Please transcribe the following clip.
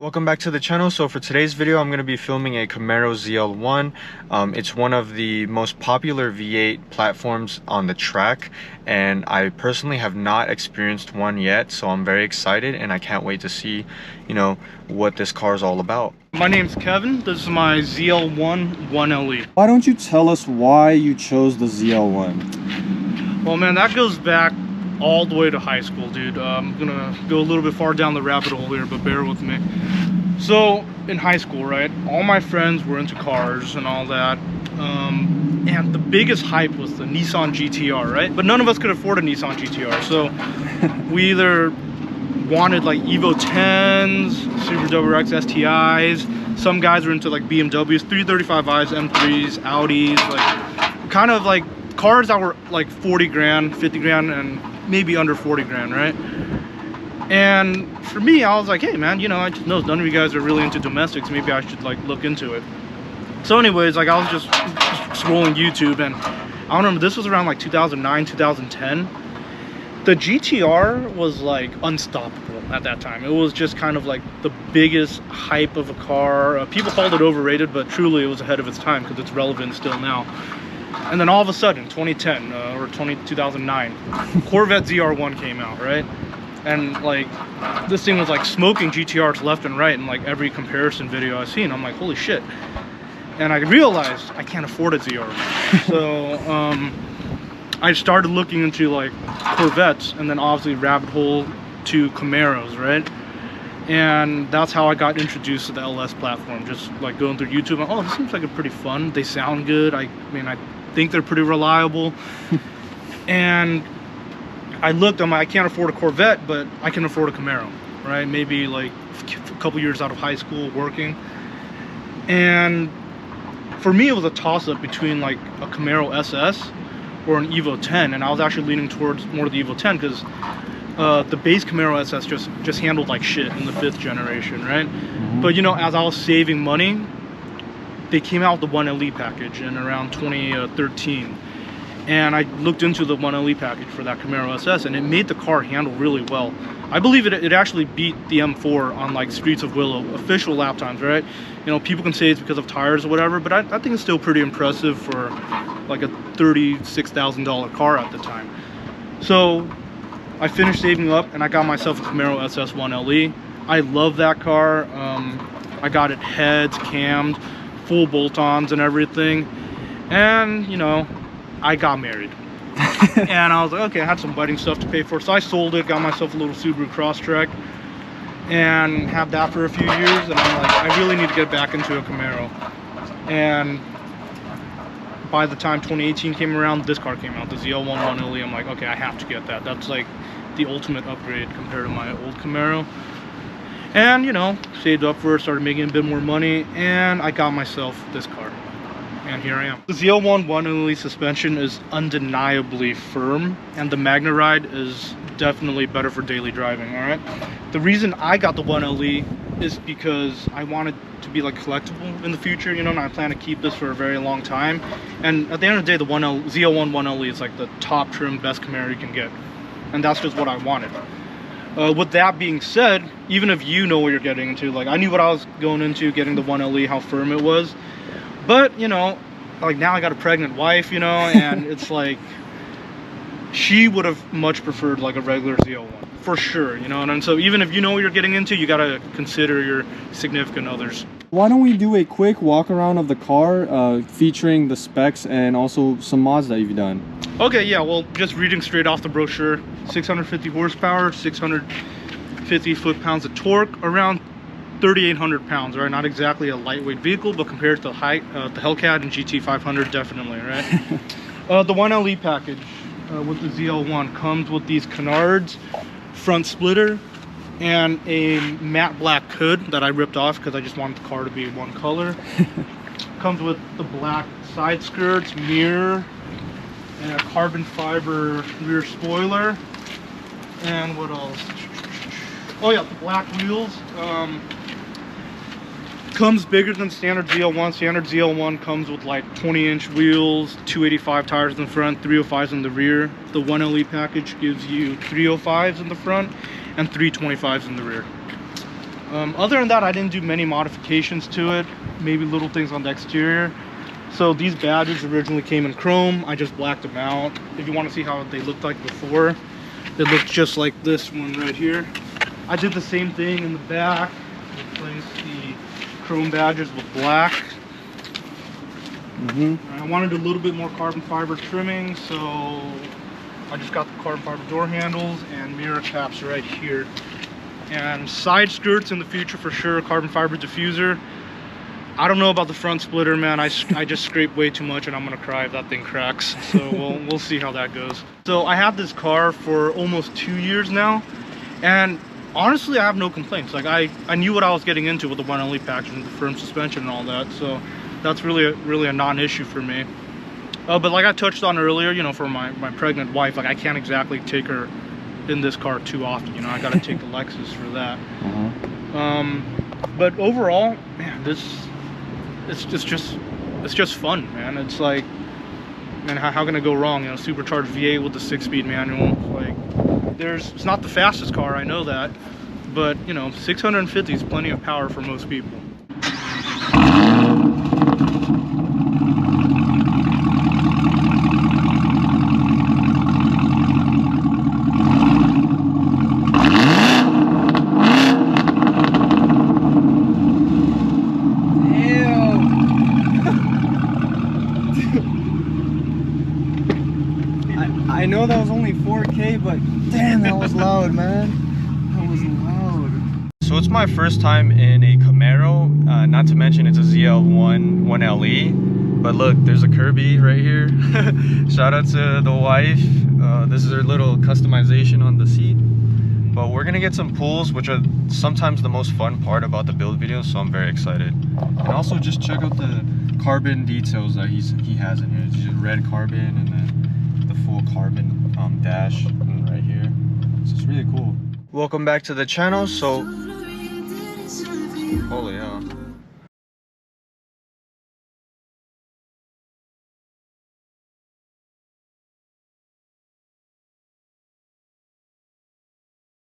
Welcome back to the channel. So for today's video, I'm going to be filming a Camaro ZL1. It's one of the most popular V8 platforms on the track, and I personally have not experienced one yet, so I'm very excited and I can't wait to see, what this car is all about. My name's Kevin. This is my ZL1 1LE. Why don't you tell us why you chose the ZL1? Well, man, that goes back all the way to high school, dude. I'm gonna go a little bit far down the rabbit hole here, but bear with me. So in high school, right, all my friends were into cars and all that, and the biggest hype was the Nissan GTR, right? But none of us could afford a Nissan GTR, so we either wanted like Evo 10s, Super WRX STIs. Some guys were into like BMWs, 335i, M3s, Audis, like kind of like cars that were like 40 grand, 50 grand, and maybe under 40 grand, right? And for me, I was like, hey man, I just know none of you guys are really into domestics. Maybe I should like look into it. So anyways, like I was just scrolling YouTube, and I don't remember, this was around like 2009, 2010. The GTR was like unstoppable at that time. It was just kind of like the biggest hype of a car. People called it overrated, but truly it was ahead of its time because it's relevant still now. And then all of a sudden, 2010 or 2009, Corvette ZR1 came out, right? And like this thing was like smoking GTRs left and right in like every comparison video I've seen. I'm like, holy shit. And I realized I can't afford a ZR1. So I started looking into like Corvettes, and then obviously rabbit hole to Camaros, right? And that's how I got introduced to the LS platform. Just like going through YouTube, oh, this seems like a pretty fun. They sound good. I mean, I think they're pretty reliable. And I looked, I'm like, I can't afford a Corvette, but I can afford a Camaro, right? Maybe like a couple years out of high school working. And for me, it was a toss-up between like a Camaro SS or an Evo 10, and I was actually leaning towards more of the Evo 10 because the base Camaro SS just handled like shit in the 5th generation, right? But as I was saving money, they came out with the 1LE package in around 2013, and I looked into the 1LE package for that Camaro SS, and it made the car handle really well. I believe it actually beat the M4 on like Streets of Willow official lap times, right? People can say it's because of tires or whatever, but I think it's still pretty impressive for like a $36,000 car at the time. So I finished saving up and I got myself a Camaro SS 1LE. I love that car. I got it heads, cammed, full bolt-ons and everything. And, I got married. And I was like, okay, I had some wedding stuff to pay for. So I sold it, got myself a little Subaru Crosstrek, and had that for a few years. And I'm like, I really need to get back into a Camaro. And by the time 2018 came around, this car came out, the ZL1 1LE. I'm like, okay, I have to get that. That's like the ultimate upgrade compared to my old Camaro. And saved up for it, started making a bit more money, and I got myself this car, and here I am. The ZL1 1LE suspension is undeniably firm, and the MagnaRide is definitely better for daily driving. All right, the reason I got the 1LE is because I wanted to be like collectible in the future, and I plan to keep this for a very long time. And at the end of the day, the ZL1 1LE is like the top trim, best Camaro you can get, and that's just what I wanted. With that being said, even if you know what you're getting into, like I knew what I was going into getting the 1LE, how firm it was, but like now I got a pregnant wife, and it's like she would have much preferred like a regular ZL1 for sure, and so even if you know what you're getting into, you got to consider your significant others. Why don't we do a quick walk around of the car, featuring the specs and also some mods that you've done? Okay, yeah, well, just reading straight off the brochure, 650 horsepower, 650 foot-pounds of torque, around 3,800 pounds, right? Not exactly a lightweight vehicle, but compared to the Hellcat and GT500, definitely, right? The 1LE package with the ZL1 comes with these canards, front splitter, and a matte black hood that I ripped off because I just wanted the car to be one color. Comes with the black side skirts, mirror, and a carbon fiber rear spoiler. And what else? Oh yeah, the black wheels. Comes bigger than standard ZL1. Standard ZL1 comes with like 20-inch wheels, 285 tires in the front, 305s in the rear. The 1LE package gives you 305s in the front and 325s in the rear. Other than that, I didn't do many modifications to it, maybe little things on the exterior. So these badges originally came in chrome. I just blacked them out. If you want to see how they looked like before, it looked just like this one right here. I did the same thing in the back, replaced the chrome badges with black. I wanted a little bit more carbon fiber trimming, so I just got the carbon fiber door handles and mirror caps right here. And side skirts in the future for sure, carbon fiber diffuser. I don't know about the front splitter, man. I just scrape way too much and I'm gonna cry if that thing cracks. So we'll see how that goes. So I had this car for almost 2 years now, and honestly I have no complaints. Like I knew what I was getting into with the 1LE package and the firm suspension and all that, so that's really a non-issue for me. But like I touched on earlier, you know, for my pregnant wife, like I can't exactly take her in this car too often, you know. I gotta take the Lexus for that. But overall, man, it's just fun, man. It's like, man, how can it go wrong? You know, supercharged V8 with the 6-speed manual. Like, it's not the fastest car, I know that, but you know, 650 is plenty of power for most people. I know that was only 4K, but damn, that was loud, man. That was loud. So it's my first time in a Camaro, not to mention it's a ZL1 1LE. But look, there's a Kirby right here. Shout out to the wife. This is her little customization on the seat. But we're gonna get some pulls, which are sometimes the most fun part about the build videos, so I'm very excited. And also just check out the carbon details that he has in here. It's just red carbon and then the full carbon dash right here. So it's really cool. Welcome back to the channel. So holy hell.